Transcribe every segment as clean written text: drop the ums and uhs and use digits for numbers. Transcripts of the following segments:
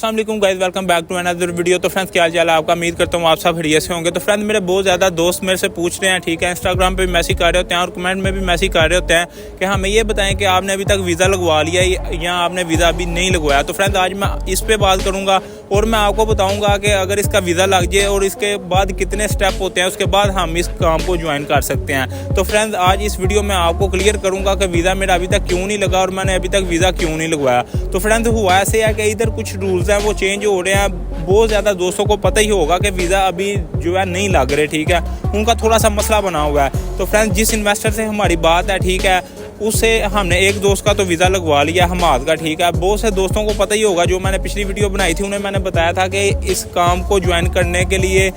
अस्सलाम वालेकुम guys, welcome back to another video. तो फ्रेंड्स क्या हाल चाल है आपका? उम्मीद करता हूँ आप सब बढ़िया से होंगे। तो फ्रेंड्स मेरे बहुत ज़्यादा दोस्त मेरे से पूछ रहे हैं, ठीक है, इंस्टाग्राम पे भी मैसेज कर रहे होते हैं और कमेंट में भी मैसेज कर रहे होते हैं कि हमें ये बताएं कि आपने अभी तक वीज़ा लगवा लिया या आपने वीज़ा अभी नहीं लगवाया। तो फ्रेंड्स आज मैं इस पर बात करूँगा और मैं आपको बताऊँगा कि अगर इसका वीज़ा लग जाए और इसके बाद कितने स्टेप होते हैं, उसके बाद हम इस काम को ज्वाइन कर सकते हैं। तो फ्रेंड्स आज इस वीडियो में आपको क्लियर करूँगा कि वीज़ा मेरा अभी तक क्यों नहीं लगा और मैंने अभी तक वीज़ा क्यों नहीं लगवाया। तो फ्रेंड्स हुआ ऐसे है कि इधर कुछ रूल्स हैं वो चेंज हो रहे हैं। बहुत ज़्यादा दोस्तों को पता ही होगा कि वीज़ा अभी जो है नहीं लग रहे, ठीक है, उनका थोड़ा सा मसला बना हुआ है। तो फ्रेंड्स जिस इन्वेस्टर से हमारी बात है, ठीक है, उससे हमने एक दोस्त का तो वीज़ा लगवा लिया हमाद का, ठीक है। बहुत से दोस्तों को पता ही होगा, जो मैंने पिछली वीडियो बनाई थी उन्हें मैंने बताया था कि इस काम को ज्वाइन करने के लिए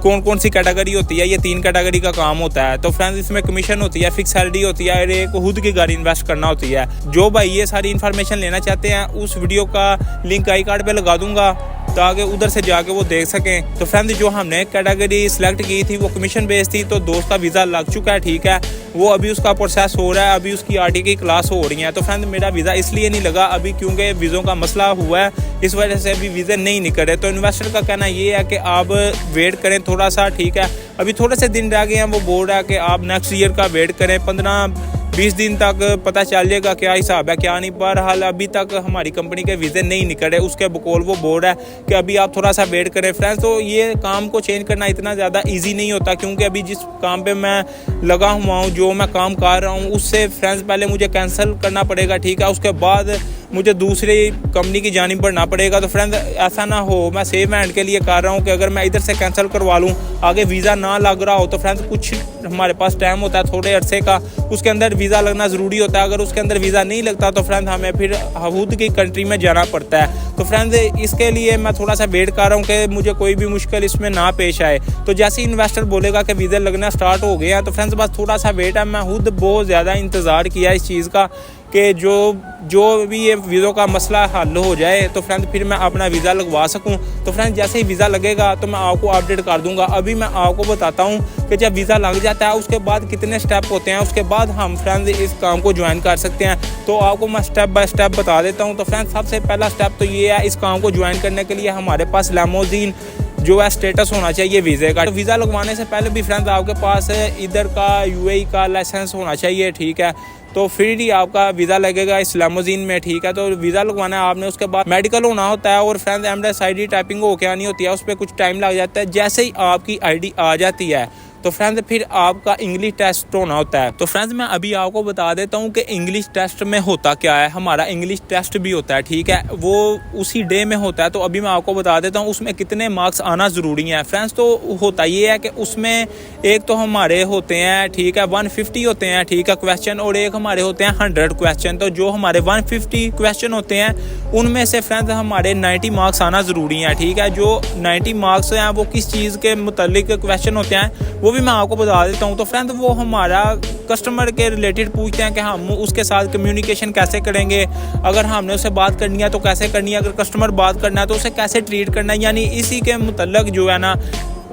कौन कौन सी कैटेगरी होती है। ये 3 कैटेगरी का काम होता है। तो फ्रेंड्स इसमें कमीशन होती है, फिक्स सैलरी होती है और एक खुद की गाड़ी इन्वेस्ट करना होती है। जो भाई ये सारी इन्फॉर्मेशन लेना चाहते हैं उस वीडियो का लिंक आई कार्ड पे लगा दूंगा ताकि उधर से जाके वो देख सकें। तो फ्रेंड्स जो हमने कैटेगरी सिलेक्ट की थी वो कमीशन बेस्ड थी। तो दोस्त का वीज़ा लग चुका है, ठीक है, वो अभी उसका प्रोसेस हो रहा है, अभी उसकी आरटी की क्लास हो रही है। तो फ्रेंड्स मेरा वीज़ा इसलिए नहीं लगा अभी क्योंकि वीज़ों का मसला हुआ है, इस वजह से अभी वीज़े नहीं निकल रहे। तो इन्वेस्टर का कहना ये है कि आप वेट करें थोड़ा सा, ठीक है, अभी थोड़े से दिन रह गए हैं। वो बोल रहा है कि आप नेक्स्ट ईयर का वेट करें, 15-20 दिन तक पता चल जाएगा क्या हिसाब है क्या नहीं। बहरहाल अभी तक हमारी कंपनी के वीज़े नहीं निकल रहे, उसके बकौल वो बोल रहा है कि अभी आप थोड़ा सा वेट करें। फ्रेंड्स तो ये काम को चेंज करना इतना ज़्यादा इजी नहीं होता क्योंकि अभी जिस काम पे मैं लगा हुआ हूँ, जो मैं काम कर रहा हूँ, उससे फ्रेंड्स पहले मुझे कैंसिल करना पड़ेगा, ठीक है, उसके बाद मुझे दूसरी कंपनी की जानिब बढ़ना पड़ेगा। तो फ्रेंड्स ऐसा ना हो, मैं सेफ हैंड के लिए कर रहा हूँ कि अगर मैं इधर से कैंसिल करवा लूँ, आगे वीज़ा ना लग रहा हो, तो फ्रेंड्स कुछ हमारे पास टाइम होता है थोड़े अरसे का, उसके अंदर वीज़ा लगना ज़रूरी होता है। अगर उसके अंदर वीज़ा नहीं लगता तो फ्रेंड्स हमें फिर खुद की कंट्री में जाना पड़ता है। तो फ्रेंड्स इसके लिए मैं थोड़ा सा वेट कर रहा हूँ कि मुझे कोई भी मुश्किल इसमें ना पेश आए। तो जैसे ही इन्वेस्टर बोलेगा कि वीज़ा लगना स्टार्ट हो गया तो फ्रेंड्स बस थोड़ा सा वेट है। मैं खुद बहुत ज़्यादा इंतज़ार किया इस चीज़ का कि जो भी ये वीज़ों का मसला हल हो जाए तो फ्रेंड्स फिर मैं अपना वीज़ा लगवा सकूं। तो फ्रेंड्स जैसे ही वीज़ा लगेगा तो मैं आपको अपडेट कर दूंगा। अभी मैं आपको बताता हूं कि जब वीज़ा लग जाता है उसके बाद कितने स्टेप होते हैं, उसके बाद हम फ्रेंड्स इस काम को ज्वाइन कर सकते हैं। तो आपको मैं स्टेप बाय स्टेप बता देता हूँ। तो फ्रेंड्स सबसे पहला स्टेप तो ये है, इस काम को ज्वाइन करने के लिए हमारे पास लिमोज़िन जो है स्टेटस होना चाहिए वीज़े का। तो वीज़ा लगवाने से पहले भी फ्रेंड्स आपके पास इधर का यूएई का लाइसेंस होना चाहिए, ठीक है, तो फिर ही आपका वीज़ा लगेगा इस लिमोज़िन में, ठीक है। तो वीज़ा लगवाना है आपने, उसके बाद मेडिकल होना होता है और फ्रेंड्स एमएस आईडी टाइपिंग हो के आनी होती है, उस पर कुछ टाइम लग जाता है। जैसे ही आपकी आईडी आ जाती है तो फ्रेंड्स फिर आपका इंग्लिश टेस्ट होना होता है। तो फ्रेंड्स मैं अभी आपको बता देता हूँ कि इंग्लिश टेस्ट में होता क्या है। हमारा इंग्लिश टेस्ट भी होता है, ठीक है, वो उसी डे में होता है। तो अभी मैं आपको बता देता हूँ उसमें कितने मार्क्स आना ज़रूरी है। फ्रेंड्स तो होता ये है कि उसमें एक तो हमारे होते हैं, ठीक है, 150 होते हैं, ठीक है, क्वेश्चन, और एक हमारे होते हैं 100 क्वेश्चन। तो जो हमारे 150 क्वेश्चन होते हैं उनमें से फ्रेंड्स हमारे 90 मार्क्स आना ज़रूरी है, ठीक है। जो 90 मार्क्स हैं वो किस चीज़ के मुतालिक क्वेश्चन होते हैं वो भी मैं आपको बता देता हूँ। तो फ्रेंड्स वो हमारा कस्टमर के रिलेटेड पूछते हैं कि हम उसके साथ कम्युनिकेशन कैसे करेंगे, अगर हमने उससे बात करनी है तो कैसे करनी है, अगर कस्टमर बात करना है तो उसे कैसे ट्रीट करना है, यानी इसी के मुतल्लक जो है ना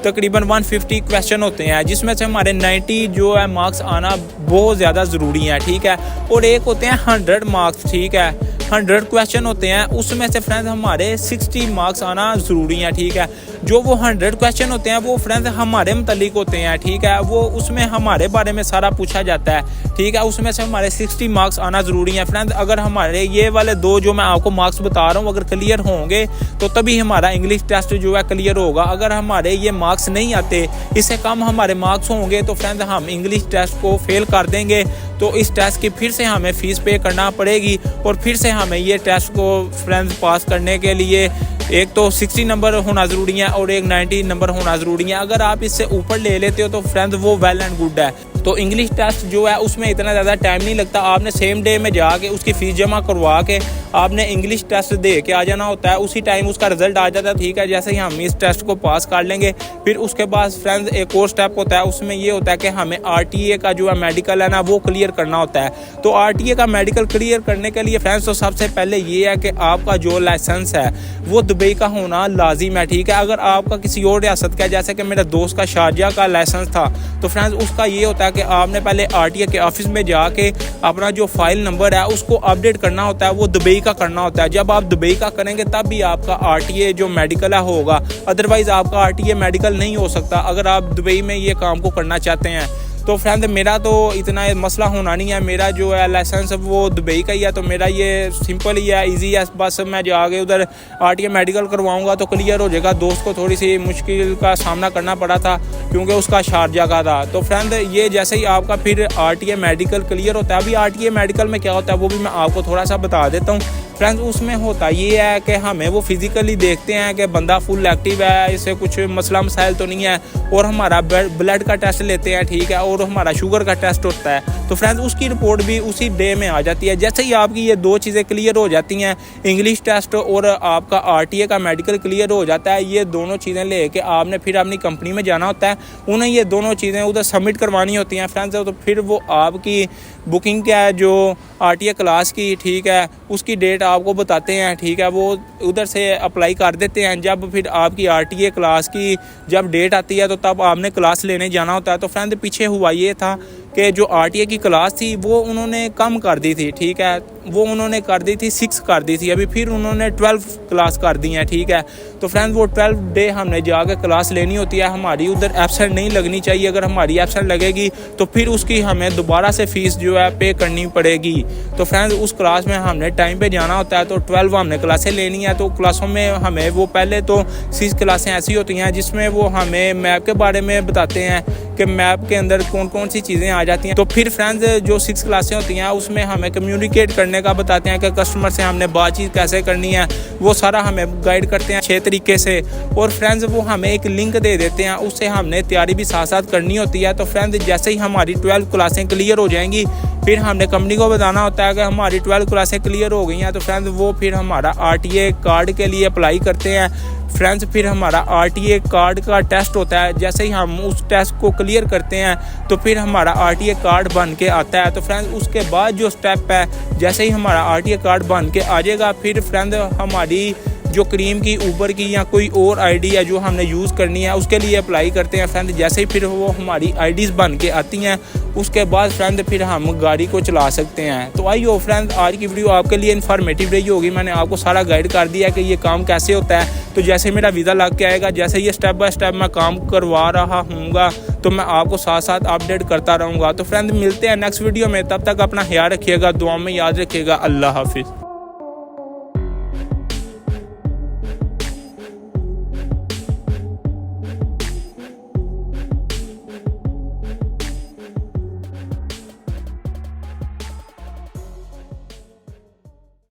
तकरीबन 150 क्वेश्चन होते हैं, जिसमें से हमारे 90 जो है मार्क्स आना बहुत ज़्यादा ज़रूरी है, ठीक है। और एक होते हैं 100 मार्क्स, ठीक है, 100 क्वेश्चन होते हैं, उसमें से फ्रेंड्स हमारे 60 मार्क्स आना ज़रूरी है, ठीक है। जो वो 100 क्वेश्चन होते हैं वो फ्रेंड्स हमारे मुतालिक होते हैं, ठीक है, वो उसमें हमारे बारे में सारा पूछा जाता है, ठीक है, उसमें से हमारे 60 मार्क्स आना ज़रूरी है। फ्रेंड्स अगर हमारे ये वाले 2 जो मैं आपको मार्क्स बता रहा हूँ अगर क्लियर होंगे तो तभी हमारा इंग्लिश टेस्ट जो है क्लियर होगा। अगर हमारे ये मार्क्स नहीं आते, इससे कम हमारे मार्क्स होंगे तो फ्रेंड्स हम इंग्लिश टेस्ट को फेल कर देंगे। तो इस टेस्ट की फिर से हमें फ़ीस पे करना पड़ेगी और फिर से हमें ये टेस्ट को फ्रेंड्स पास करने के लिए एक तो 60 नंबर होना ज़रूरी है और एक 90 नंबर होना ज़रूरी है। अगर आप इससे ऊपर ले लेते हो तो फ्रेंड्स वो वेल एंड गुड है। तो इंग्लिश टेस्ट जो है उसमें इतना ज़्यादा टाइम नहीं लगता, आपने सेम डे में जाके उसकी फ़ीस जमा करवा के आपने इंग्लिश टेस्ट दे के आ जाना होता है, उसी टाइम उसका रिजल्ट आ जाता है, ठीक है। जैसे ही हम इस टेस्ट को पास कर लेंगे फिर उसके बाद फ्रेंड्स एक और स्टेप होता है, उसमें ये होता है कि हमें आरटीए का जो है मेडिकल है ना वो क्लियर करना होता है। तो आरटीए का मेडिकल क्लियर करने के लिए फ्रेंड्स तो सबसे पहले ये है कि आपका जो लाइसेंस है वो दुबई का होना लाजिम है, ठीक है। अगर आपका किसी और रियासत का, जैसे कि मेरे दोस्त का शारजाह का लाइसेंस था, तो फ्रेंड्स उसका ये होता है कि आपने पहले आरटीए के ऑफिस में जाके अपना जो फाइल नंबर है उसको अपडेट करना होता है, वो दुबई का करना होता है। जब आप दुबई का करेंगे तब भी आपका RTA जो मेडिकल है होगा, अदरवाइज़ आपका RTA मेडिकल नहीं हो सकता अगर आप दुबई में ये काम को करना चाहते हैं। तो फ्रेंड मेरा तो इतना मसला होना नहीं है, मेरा जो है लाइसेंस वो दुबई का ही है, तो मेरा ये सिंपल ही है, इजी है। बस मैं जाके उधर RTA मेडिकल करवाऊंगा तो क्लियर हो जाएगा। दोस्त को थोड़ी सी मुश्किल का सामना करना पड़ा था क्योंकि उसका शारजा का था। तो फ्रेंड ये जैसे ही आपका फिर RTA मेडिकल क्लियर होता है, अभी RTA मेडिकल में क्या होता है वो भी मैं आपको थोड़ा सा बता देता हूँ। फ्रेंड्स उसमें होता ये है कि हमें वो फिज़िकली देखते हैं कि बंदा फुल एक्टिव है, इससे कुछ मसला मसाइल तो नहीं है, और हमारा ब्लड का टेस्ट लेते हैं, ठीक है, और हमारा शुगर का टेस्ट होता है। तो फ्रेंड्स उसकी रिपोर्ट भी उसी डे में आ जाती है। जैसे ही आपकी ये दो चीज़ें क्लियर हो जाती हैं, इंग्लिश टेस्ट और आपका RTA का मेडिकल क्लियर हो जाता है, ये दोनों चीज़ें लेके आपने फिर अपनी कंपनी में जाना होता है, उन्हें ये दोनों चीज़ें उधर सबमिट करवानी होती हैं फ्रेंड्स। तो फिर वो आपकी बुकिंग क्या है जो RTA क्लास की, ठीक है, उसकी डेट आपको बताते हैं, ठीक है, वो उधर से अप्लाई कर देते हैं। जब फिर आपकी RTA क्लास की जब डेट आती है तो तब आपने क्लास लेने जाना होता है। तो फ्रेंड पीछे हुआ ये था कि जो RTA की क्लास थी वो उन्होंने कम कर दी थी, ठीक है, वो उन्होंने कर दी थी 6 कर दी थी, अभी फिर उन्होंने 12 क्लास कर दी है, ठीक है। तो फ्रेंड्स वो 12 डे हमने जाकर क्लास लेनी होती है, हमारी उधर एब्सेंट नहीं लगनी चाहिए। अगर हमारी एब्सेंट लगेगी तो फिर उसकी हमें दोबारा से फ़ीस जो है पे करनी पड़ेगी। तो फ्रेंड्स उस क्लास में हमने टाइम पे जाना होता है। तो 12 हमने क्लासें लेनी है। तो क्लासों में हमें वो पहले तो 6 क्लासें ऐसी होती हैं जिसमें वो हमें मैप के बारे में बताते हैं कि मैप के अंदर कौन कौन सी चीज़ें आ जाती हैं। तो फिर फ्रेंड्स जो 6 क्लासें होती हैं उसमें हमें कम्युनिकेट करने का बताते हैं कि कस्टमर से हमने बातचीत कैसे करनी है, वो सारा हमें गाइड करते हैं अच्छे तरीके से। और फ्रेंड्स वो हमें एक लिंक दे देते हैं, उससे हमने तैयारी भी साथ साथ करनी होती है। तो फ्रेंड्स जैसे ही हमारी 12 क्लासें क्लियर हो जाएंगी फिर हमने कंपनी को बताना होता है कि हमारी 12 क्लासें क्लियर हो गई हैं। तो फ्रेंड्स वो फिर हमारा RTA कार्ड के लिए अप्लाई करते हैं। फ्रेंड्स फिर हमारा RTA कार्ड का टेस्ट होता है, जैसे ही हम उस टेस्ट को क्लियर करते हैं तो फिर हमारा RTA कार्ड बन के आता है। तो फ्रेंड्स उसके बाद जो स्टेप है, जैसे ही हमारा RTA कार्ड बन के आ जाएगा फिर फ्रेंड्स हमारी जो क्रीम की, ऊबर की या कोई और आईडी है जो हमने यूज़ करनी है उसके लिए अप्लाई करते हैं फ्रेंड। जैसे ही फिर वो हमारी आईडीज़ बन के आती हैं उसके बाद फ्रेंड फिर हम गाड़ी को चला सकते हैं। तो आई हो फ्रेंड आज की वीडियो आपके लिए इन्फॉर्मेटिव रही होगी, मैंने आपको सारा गाइड कर दिया कि ये काम कैसे होता है। तो जैसे मेरा वीज़ा लग के आएगा, जैसे ये स्टेप बाय स्टेप मैं काम करवा रहा हूँगा तो मैं आपको साथ साथ अपडेट करता रहूँगा। तो फ्रेंड मिलते हैं नेक्स्ट वीडियो में, तब तक अपना ख्याल रखिएगा, दुआ में याद रखिएगा। अल्लाह हाफिज़।